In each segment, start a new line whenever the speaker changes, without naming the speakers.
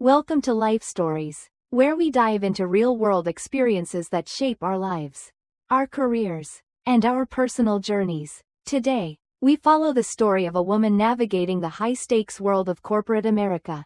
Welcome to Life Stories, where we dive into real-world experiences that shape our lives, our careers, and our personal journeys. Today, we follow the story of a woman navigating the high-stakes world of corporate America,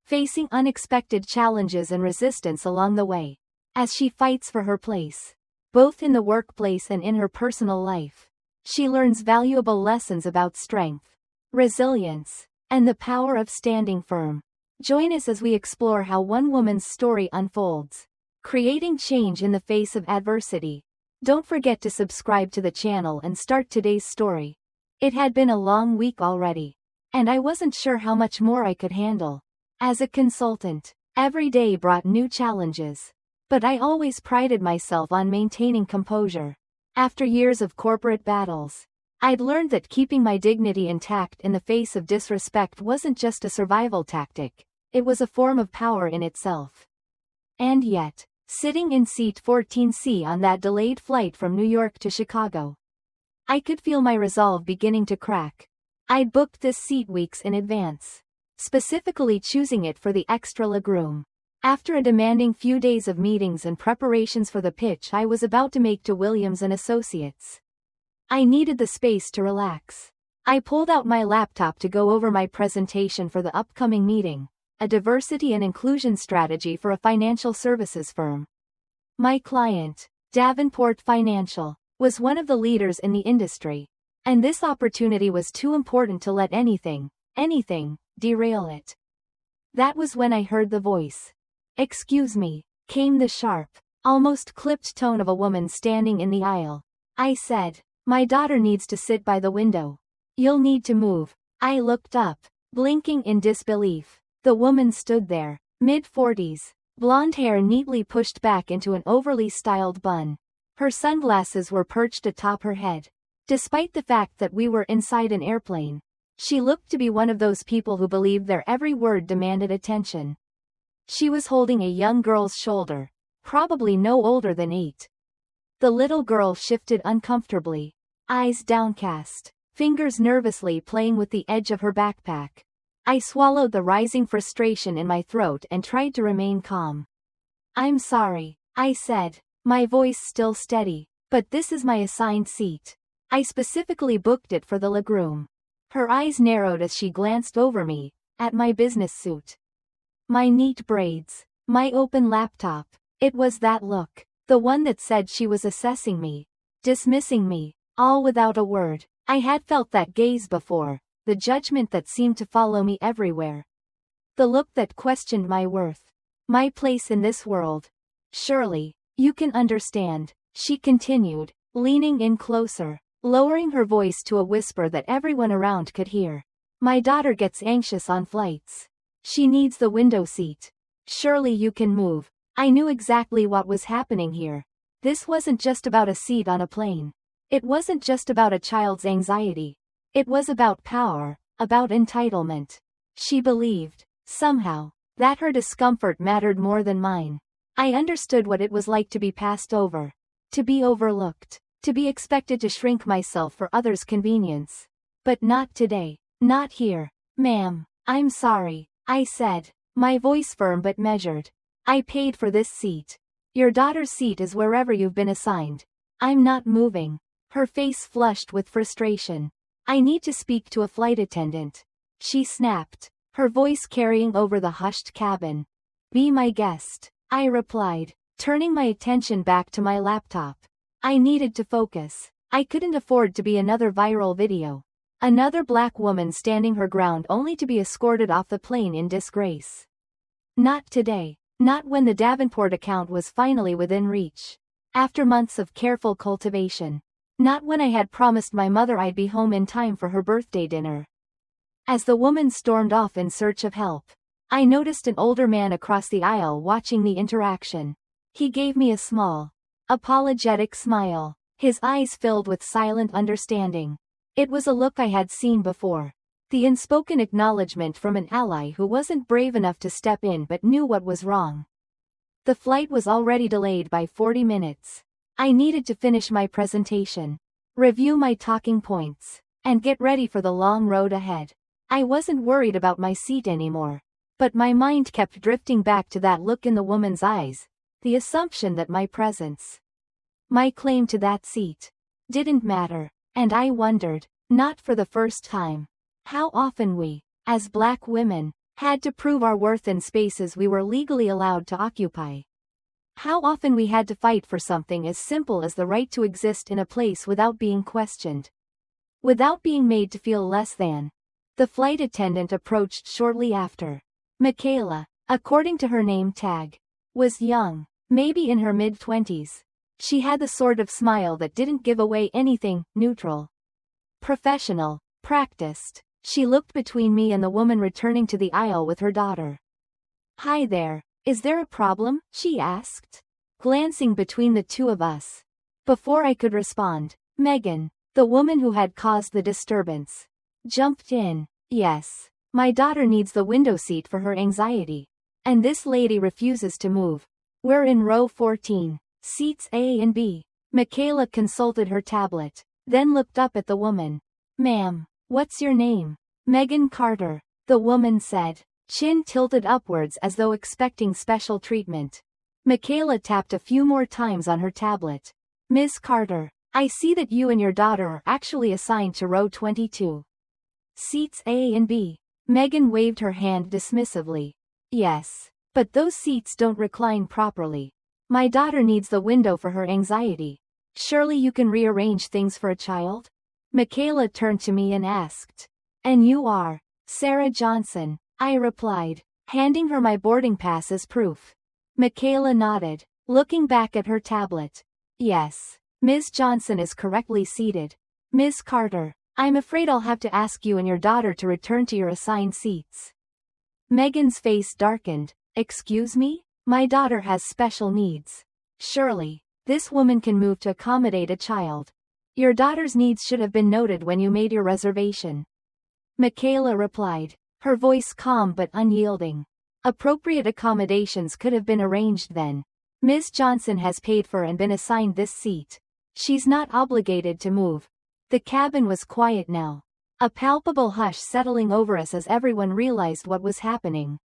facing unexpected challenges and resistance along the way, as she fights for her place, both in the workplace and in her personal life. She learns valuable lessons about strength, resilience, and the power of standing firm. Join us as we explore how one woman's story unfolds, creating change in the face of adversity. Don't forget to subscribe to the channel and start today's story. It had been a long week already, and I wasn't sure how much more I could handle. As a consultant, every day brought new challenges, but I always prided myself on maintaining composure. After years of corporate battles, I'd learned that keeping my dignity intact in the face of disrespect wasn't just a survival tactic, it was a form of power in itself. And yet, sitting in seat 14C on that delayed flight from New York to Chicago, I could feel my resolve beginning to crack. I'd booked this seat weeks in advance, specifically choosing it for the extra legroom. After a demanding few days of meetings and preparations for the pitch I was about to make to Williams & Associates, I needed the space to relax. I pulled out my laptop to go over my presentation for the upcoming meeting, a diversity and inclusion strategy for a financial services firm. My client, Davenport Financial, was one of the leaders in the industry, and this opportunity was too important to let anything, derail it. That was when I heard the voice. "Excuse me," came the sharp, almost clipped tone of a woman standing in the aisle. I said, "My daughter needs to sit by the window. You'll need to move." I looked up, blinking in disbelief. The woman stood there, mid-40s, blonde hair neatly pushed back into an overly styled bun. Her sunglasses were perched atop her head. Despite the fact that we were inside an airplane, she looked to be one of those people who believed their every word demanded attention. She was holding a young girl's shoulder, probably no older than 8. The little girl shifted uncomfortably, eyes downcast, fingers nervously playing with the edge of her backpack. I swallowed the rising frustration in my throat and tried to remain calm. "I'm sorry," I said, my voice still steady, "but this is my assigned seat. I specifically booked it for the legroom." Her eyes narrowed as she glanced over me, at my business suit, my neat braids, my open laptop. It was that look, the one that said she was assessing me, dismissing me, all without a word. I had felt that gaze before, the judgment that seemed to follow me everywhere. The look that questioned my worth, my place in this world. "Surely, you can understand," she continued, leaning in closer, lowering her voice to a whisper that everyone around could hear. "My daughter gets anxious on flights. She needs the window seat. Surely you can move." I knew exactly what was happening here. This wasn't just about a seat on a plane. It wasn't just about a child's anxiety. It was about power, about entitlement. She believed, somehow, that her discomfort mattered more than mine. I understood what it was like to be passed over, to be overlooked, to be expected to shrink myself for others' convenience. But not today, not here. "Ma'am, I'm sorry," I said, my voice firm but measured. "I paid for this seat. Your daughter's seat is wherever you've been assigned. I'm not moving." Her face flushed with frustration. "I need to speak to a flight attendant," she snapped, her voice carrying over the hushed cabin. "Be my guest," I replied, turning my attention back to my laptop. I needed to focus. I couldn't afford to be another viral video. Another black woman standing her ground only to be escorted off the plane in disgrace. Not today. Not when the Davenport account was finally within reach. After months of careful cultivation. Not when I had promised my mother I'd be home in time for her birthday dinner. As the woman stormed off in search of help, I noticed an older man across the aisle watching the interaction. He gave me a small, apologetic smile, his eyes filled with silent understanding. It was a look I had seen before. The unspoken acknowledgement from an ally who wasn't brave enough to step in but knew what was wrong. The flight was already delayed by 40 minutes. I needed to finish my presentation, review my talking points, and get ready for the long road ahead. I wasn't worried about my seat anymore. But my mind kept drifting back to that look in the woman's eyes, the assumption that my presence, my claim to that seat, didn't matter, and I wondered, not for the first time, how often we, as Black women, had to prove our worth in spaces we were legally allowed to occupy. How often we had to fight for something as simple as the right to exist in a place without being questioned, without being made to feel less than. The flight attendant approached shortly after. Michaela, according to her name tag, was young, maybe in her mid-20s. She had the sort of smile that didn't give away anything, neutral, professional, practiced. She looked between me and the woman returning to the aisle with her daughter. "Hi there, is there a problem?" she asked, glancing between the two of us. Before I could respond, Megan, the woman who had caused the disturbance, jumped in. "Yes, my daughter needs the window seat for her anxiety. And this lady refuses to move. We're in row 14, seats A and B." Michaela consulted her tablet, then looked up at the woman. "Ma'am, what's your name?" "Megan Carter," the woman said, chin tilted upwards as though expecting special treatment. Michaela tapped a few more times on her tablet. "Ms. Carter, I see that you and your daughter are actually assigned to row 22. Seats A and B." Megan waved her hand dismissively. "Yes, but those seats don't recline properly. My daughter needs the window for her anxiety. Surely you can rearrange things for a child?" Michaela turned to me and asked. "And you are Sarah Johnson," I replied, handing her my boarding pass as proof. Michaela nodded, looking back at her tablet. "Yes, Ms. Johnson is correctly seated. Ms. Carter, I'm afraid I'll have to ask you and your daughter to return to your assigned seats." Megan's face darkened. "Excuse me? My daughter has special needs. Surely, this woman can move to accommodate a child. Your daughter's needs should have been noted when you made your reservation." Michaela replied, her voice calm but unyielding. "Appropriate accommodations could have been arranged then. Ms. Johnson has paid for and been assigned this seat. She's not obligated to move." The cabin was quiet now, a palpable hush settling over us as everyone realized what was happening.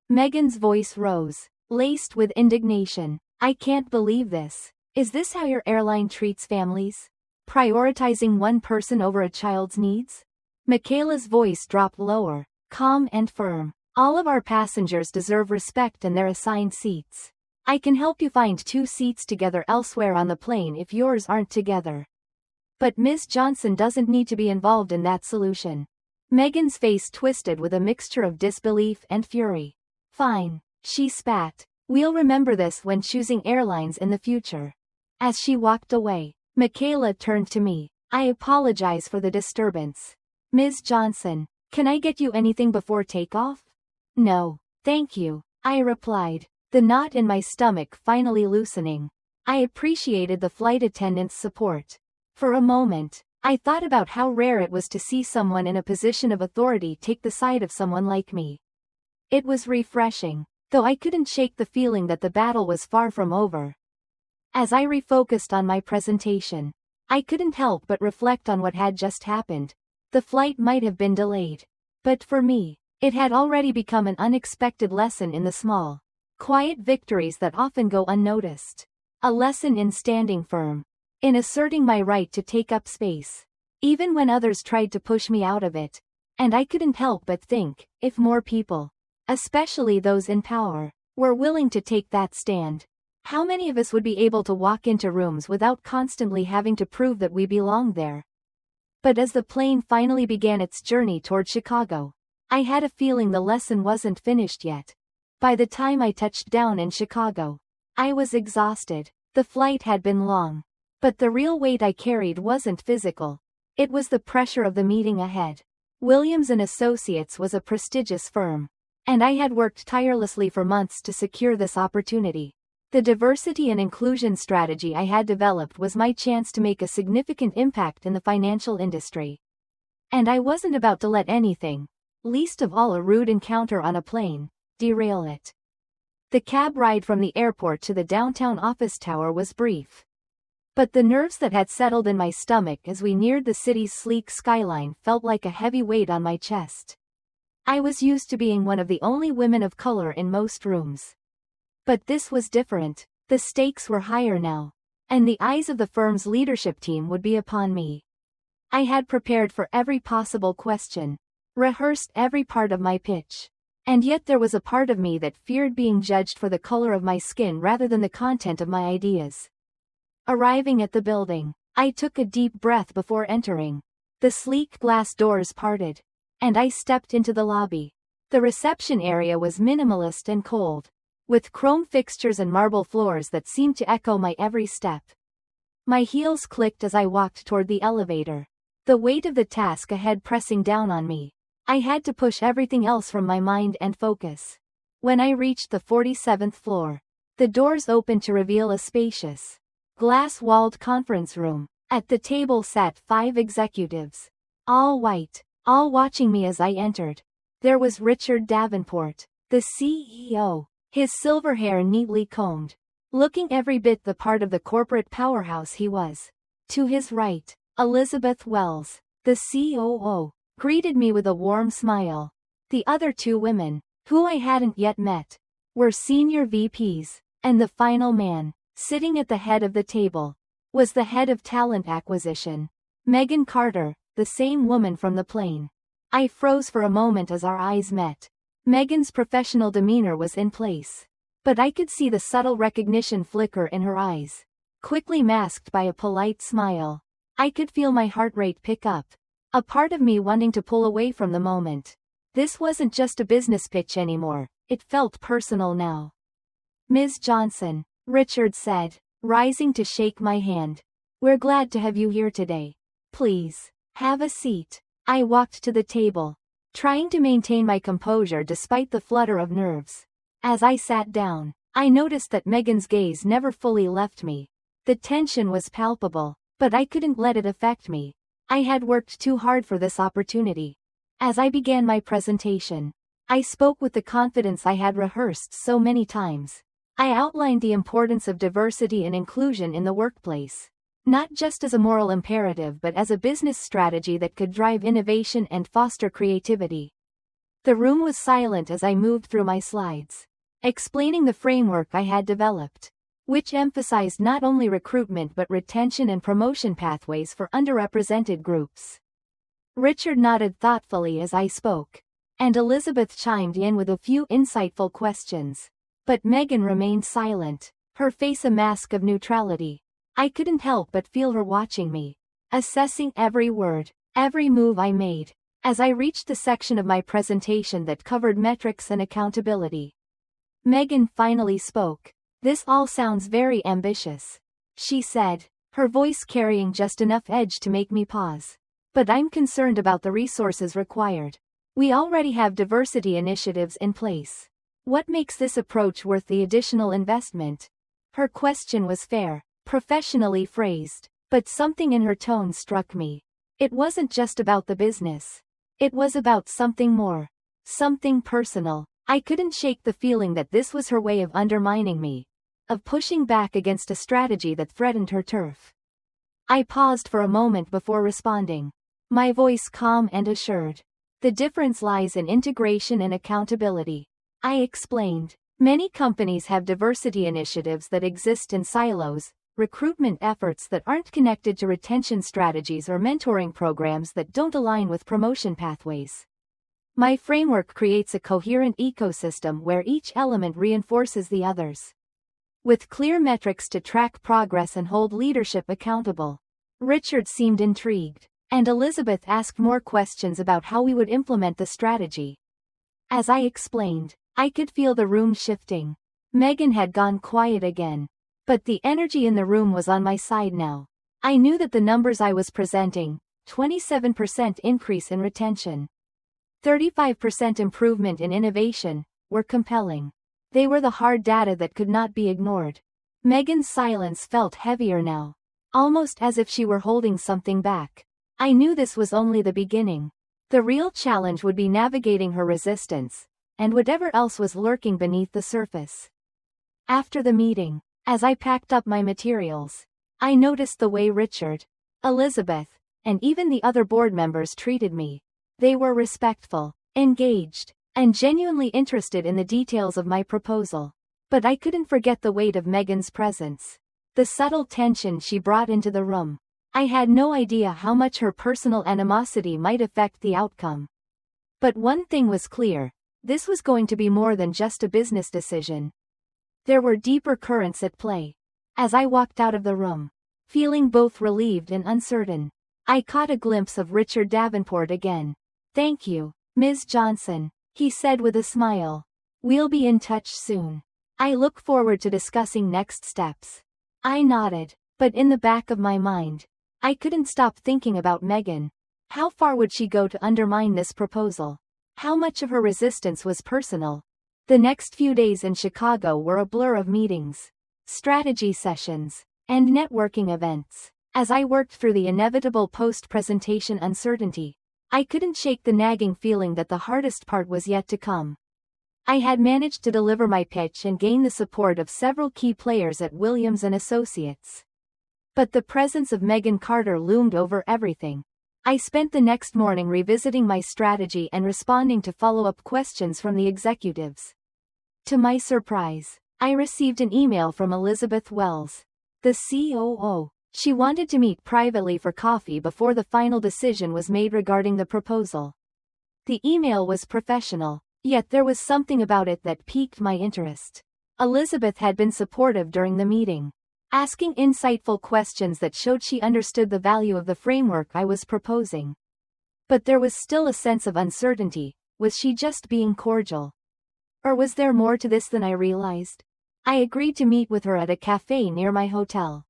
Megan's voice rose, laced with indignation. "I can't believe this. Is this how your airline treats families? Prioritizing one person over a child's needs?" Michaela's voice dropped lower, calm and firm. "All of our passengers deserve respect and their assigned seats. I can help you find 2 seats together elsewhere on the plane if yours aren't together. But Ms. Johnson doesn't need to be involved in that solution." Megan's face twisted with a mixture of disbelief and fury. "Fine," she spat. "We'll remember this when choosing airlines in the future." As she walked away, Michaela turned to me. "I apologize for the disturbance. Ms. Johnson, can I get you anything before takeoff?" "No, thank you," I replied, the knot in my stomach finally loosening. I appreciated the flight attendant's support. For a moment, I thought about how rare it was to see someone in a position of authority take the side of someone like me. It was refreshing, though I couldn't shake the feeling that the battle was far from over. As I refocused on my presentation, I couldn't help but reflect on what had just happened. The flight might have been delayed, but for me, it had already become an unexpected lesson in the small, quiet victories that often go unnoticed. A lesson in standing firm, in asserting my right to take up space, even when others tried to push me out of it. And I couldn't help but think, if more people, especially those in power, were willing to take that stand, how many of us would be able to walk into rooms without constantly having to prove that we belonged there? But as the plane finally began its journey toward Chicago, I had a feeling the lesson wasn't finished yet. By the time I touched down in Chicago, I was exhausted. The flight had been long, but the real weight I carried wasn't physical. It was the pressure of the meeting ahead. Williams & Associates was a prestigious firm, and I had worked tirelessly for months to secure this opportunity. The diversity and inclusion strategy I had developed was my chance to make a significant impact in the financial industry. And I wasn't about to let anything, least of all a rude encounter on a plane, derail it. The cab ride from the airport to the downtown office tower was brief. But the nerves that had settled in my stomach as we neared the city's sleek skyline felt like a heavy weight on my chest. I was used to being one of the only women of color in most rooms. But this was different. The stakes were higher now, and the eyes of the firm's leadership team would be upon me. I had prepared for every possible question, rehearsed every part of my pitch. And yet there was a part of me that feared being judged for the color of my skin rather than the content of my ideas. Arriving at the building, I took a deep breath before entering. The sleek glass doors parted, and I stepped into the lobby. The reception area was minimalist and cold, with chrome fixtures and marble floors that seemed to echo my every step. My heels clicked as I walked toward the elevator, the weight of the task ahead pressing down on me. I had to push everything else from my mind and focus. When I reached the 47th floor, the doors opened to reveal a spacious, glass-walled conference room. At the table sat 5 executives, all white, all watching me as I entered. There was Richard Davenport, the CEO, his silver hair neatly combed, looking every bit the part of the corporate powerhouse he was. To his right, Elizabeth Wells, the COO, greeted me with a warm smile. The other 2 women, who I hadn't yet met, were senior VPs, and the final man, sitting at the head of the table, was the head of talent acquisition, Megan Carter, the same woman from the plane. I froze for a moment as our eyes met. Megan's professional demeanor was in place, but I could see the subtle recognition flicker in her eyes, quickly masked by a polite smile. I could feel my heart rate pick up, a part of me wanting to pull away from the moment. This wasn't just a business pitch anymore, it felt personal now. Ms. Johnson, Richard said, rising to shake my hand. We're glad to have you here today. Please, have a seat. I walked to the table, trying to maintain my composure despite the flutter of nerves. As I sat down, I noticed that Megan's gaze never fully left me. The tension was palpable, but I couldn't let it affect me. I had worked too hard for this opportunity. As I began my presentation, I spoke with the confidence I had rehearsed so many times. I outlined the importance of diversity and inclusion in the workplace, not just as a moral imperative but as a business strategy that could drive innovation and foster creativity. The room was silent as I moved through my slides, explaining the framework I had developed, which emphasized not only recruitment but retention and promotion pathways for underrepresented groups. Richard nodded thoughtfully as I spoke, and Elizabeth chimed in with a few insightful questions. But Megan remained silent, her face a mask of neutrality. I couldn't help but feel her watching me, assessing every word, every move I made. As I reached the section of my presentation that covered metrics and accountability, Megan finally spoke. This all sounds very ambitious, she said, her voice carrying just enough edge to make me pause. But I'm concerned about the resources required. We already have diversity initiatives in place. What makes this approach worth the additional investment? Her question was fair, professionally phrased, but something in her tone struck me. It wasn't just about the business. It was about something more. Something personal. I couldn't shake the feeling that this was her way of undermining me, of pushing back against a strategy that threatened her turf. I paused for a moment before responding, my voice calm and assured. The difference lies in integration and accountability. I explained. Many companies have diversity initiatives that exist in silos, recruitment efforts that aren't connected to retention strategies or mentoring programs that don't align with promotion pathways. My framework creates a coherent ecosystem where each element reinforces the others, with clear metrics to track progress and hold leadership accountable. Richard seemed intrigued, and Elizabeth asked more questions about how we would implement the strategy. As I explained, I could feel the room shifting. Megan had gone quiet again, but the energy in the room was on my side now. I knew that the numbers I was presenting, 27% increase in retention, 35% improvement in innovation, were compelling. They were the hard data that could not be ignored. Megan's silence felt heavier now, almost as if she were holding something back. I knew this was only the beginning. The real challenge would be navigating her resistance, and whatever else was lurking beneath the surface. After the meeting, as I packed up my materials, I noticed the way Richard, Elizabeth, and even the other board members treated me. They were respectful, engaged, and genuinely interested in the details of my proposal. But I couldn't forget the weight of Megan's presence. The subtle tension she brought into the room. I had no idea how much her personal animosity might affect the outcome. But one thing was clear, this was going to be more than just a business decision. There were deeper currents at play. As I walked out of the room, feeling both relieved and uncertain, I caught a glimpse of Richard Davenport again. "Thank you, Ms. Johnson," he said with a smile. "We'll be in touch soon. I look forward to discussing next steps." I nodded, but in the back of my mind, I couldn't stop thinking about Megan. How far would she go to undermine this proposal? How much of her resistance was personal? The next few days in Chicago were a blur of meetings, strategy sessions, and networking events. As I worked through the inevitable post-presentation uncertainty, I couldn't shake the nagging feeling that the hardest part was yet to come. I had managed to deliver my pitch and gain the support of several key players at Williams & Associates. But the presence of Megan Carter loomed over everything. I spent the next morning revisiting my strategy and responding to follow-up questions from the executives. To my surprise, I received an email from Elizabeth Wells, the COO. She wanted to meet privately for coffee before the final decision was made regarding the proposal. The email was professional, yet there was something about it that piqued my interest. Elizabeth had been supportive during the meeting, asking insightful questions that showed she understood the value of the framework I was proposing. But there was still a sense of uncertainty. Was she just being cordial? Or was there more to this than I realized? I agreed to meet with her at a cafe near my hotel.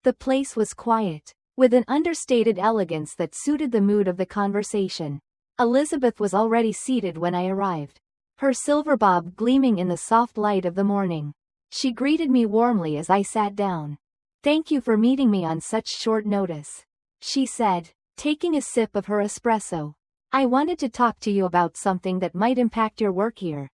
The place was quiet, with an understated elegance that suited the mood of the conversation. Elizabeth was already seated when I arrived, her silver bob gleaming in the soft light of the morning. She greeted me warmly as I sat down. "Thank you for meeting me on such short notice," she said, taking a sip of her espresso. "I wanted to talk to you about something that might impact your work here."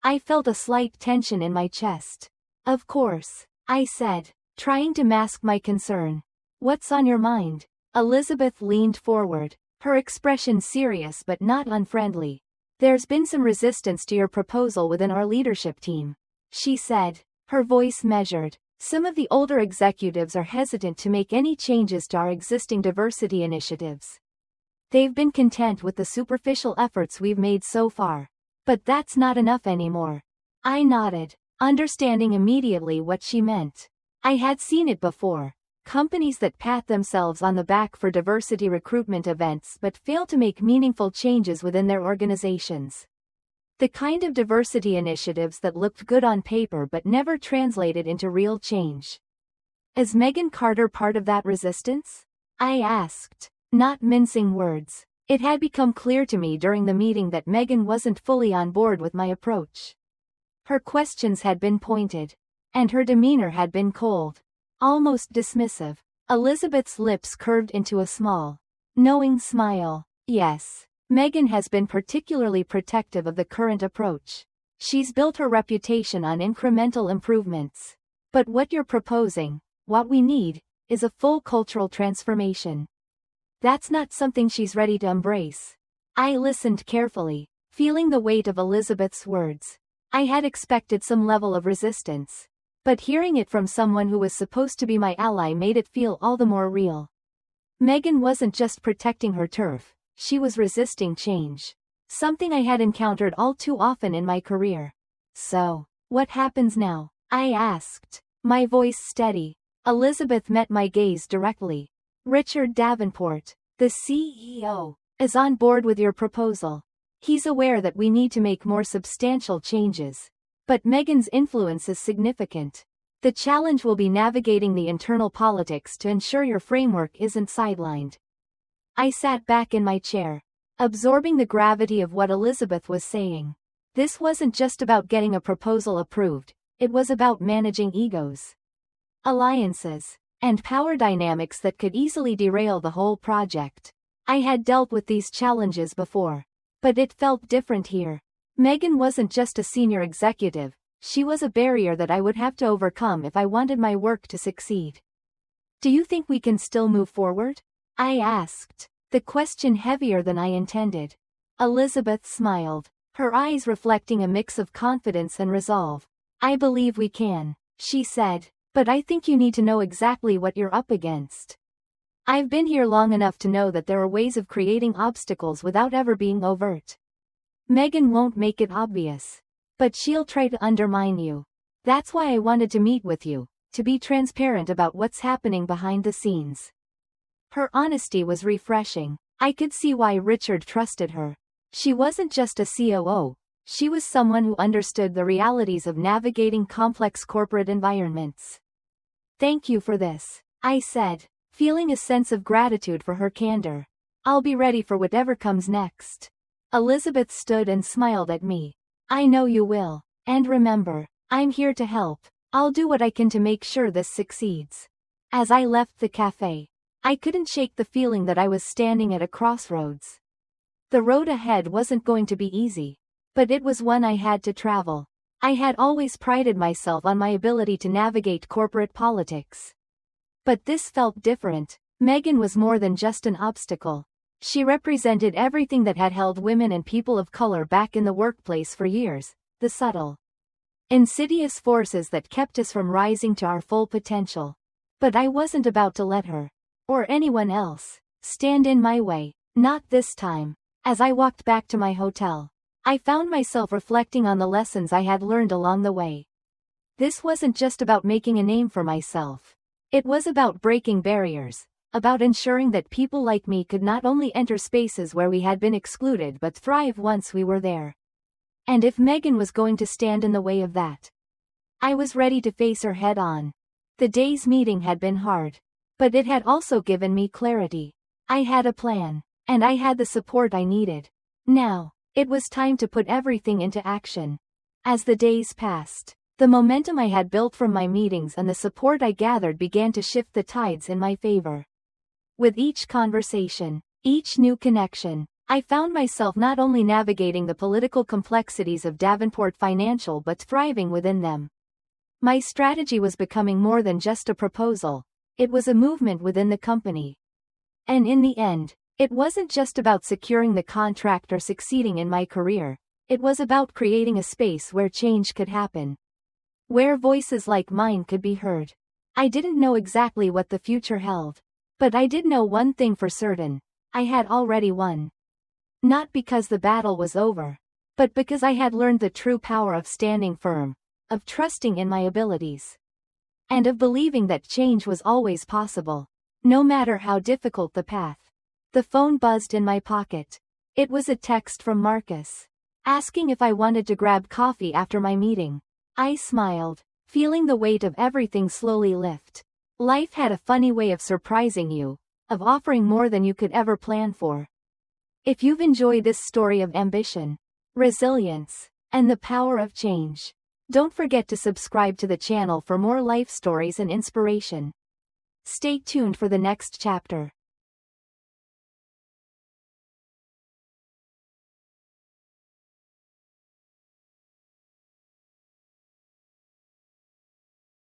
I felt a slight tension in my chest. "Of course," I said, trying to mask my concern. "What's on your mind?" Elizabeth leaned forward, her expression serious but not unfriendly. "There's been some resistance to your proposal within our leadership team," she said, her voice measured. "Some of the older executives are hesitant to make any changes to our existing diversity initiatives. They've been content with the superficial efforts we've made so far. But that's not enough anymore." I nodded, understanding immediately what she meant. I had seen it before. Companies that pat themselves on the back for diversity recruitment events but fail to make meaningful changes within their organizations. The kind of diversity initiatives that looked good on paper but never translated into real change. Is Megan Carter part of that resistance? I asked, not mincing words. It had become clear to me during the meeting that Megan wasn't fully on board with my approach. Her questions had been pointed, and her demeanor had been cold, almost dismissive. Elizabeth's lips curved into a small, knowing smile. "Yes, Megan has been particularly protective of the current approach. She's built her reputation on incremental improvements. But what you're proposing, what we need, is a full cultural transformation. That's not something she's ready to embrace." I listened carefully, feeling the weight of Elizabeth's words. I had expected some level of resistance, but hearing it from someone who was supposed to be my ally made it feel all the more real. Megan wasn't just protecting her turf, she was resisting change. Something I had encountered all too often in my career. "So, what happens now?" I asked, my voice steady. Elizabeth met my gaze directly. "Richard Davenport, the CEO, is on board with your proposal. He's aware that we need to make more substantial changes. But Megan's influence is significant. The challenge will be navigating the internal politics to ensure your framework isn't sidelined." I sat back in my chair, absorbing the gravity of what Elizabeth was saying. This wasn't just about getting a proposal approved, it was about managing egos, alliances, and power dynamics that could easily derail the whole project. I had dealt with these challenges before, but it felt different here. Megan wasn't just a senior executive, she was a barrier that I would have to overcome if I wanted my work to succeed. "Do you think we can still move forward?" I asked, the question heavier than I intended. Elizabeth smiled, her eyes reflecting a mix of confidence and resolve. I believe we can, she said, but I think you need to know exactly what you're up against. I've been here long enough to know that there are ways of creating obstacles without ever being overt. Megan won't make it obvious, but she'll try to undermine you. That's why I wanted to meet with you, to be transparent about what's happening behind the scenes. Her honesty was refreshing. I could see why Richard trusted her. She wasn't just a COO, she was someone who understood the realities of navigating complex corporate environments. Thank you for this, I said, feeling a sense of gratitude for her candor. I'll be ready for whatever comes next. Elizabeth stood and smiled at me. I know you will. And remember, I'm here to help. I'll do what I can to make sure this succeeds. As I left the cafe, I couldn't shake the feeling that I was standing at a crossroads. The road ahead wasn't going to be easy, but it was one I had to travel. I had always prided myself on my ability to navigate corporate politics. But this felt different. Megan was more than just an obstacle. She represented everything that had held women and people of color back in the workplace for years, the subtle, insidious forces that kept us from rising to our full potential. But I wasn't about to let her, or anyone else, stand in my way, not this time. As I walked back to my hotel, I found myself reflecting on the lessons I had learned along the way. This wasn't just about making a name for myself. It was about breaking barriers, about ensuring that people like me could not only enter spaces where we had been excluded but thrive once we were there. And if Megan was going to stand in the way of that, I was ready to face her head on. The day's meeting had been hard, but it had also given me clarity. I had a plan, and I had the support I needed. Now, it was time to put everything into action. As the days passed, the momentum I had built from my meetings and the support I gathered began to shift the tides in my favor. With each conversation, each new connection, I found myself not only navigating the political complexities of Davenport Financial but thriving within them. My strategy was becoming more than just a proposal. It was a movement within the company. And in the end, it wasn't just about securing the contract or succeeding in my career. It was about creating a space where change could happen, where voices like mine could be heard. I didn't know exactly what the future held, but I did know one thing for certain. I had already won. Not because the battle was over, but because I had learned the true power of standing firm, of trusting in my abilities, and of believing that change was always possible, no matter how difficult the path. The phone buzzed in my pocket. It was a text from Marcus, asking if I wanted to grab coffee after my meeting. I smiled, feeling the weight of everything slowly lift. Life had a funny way of surprising you, of offering more than you could ever plan for. If you've enjoyed this story of ambition, resilience, and the power of change, don't forget to subscribe to the channel for more life stories and inspiration. Stay tuned for the next chapter.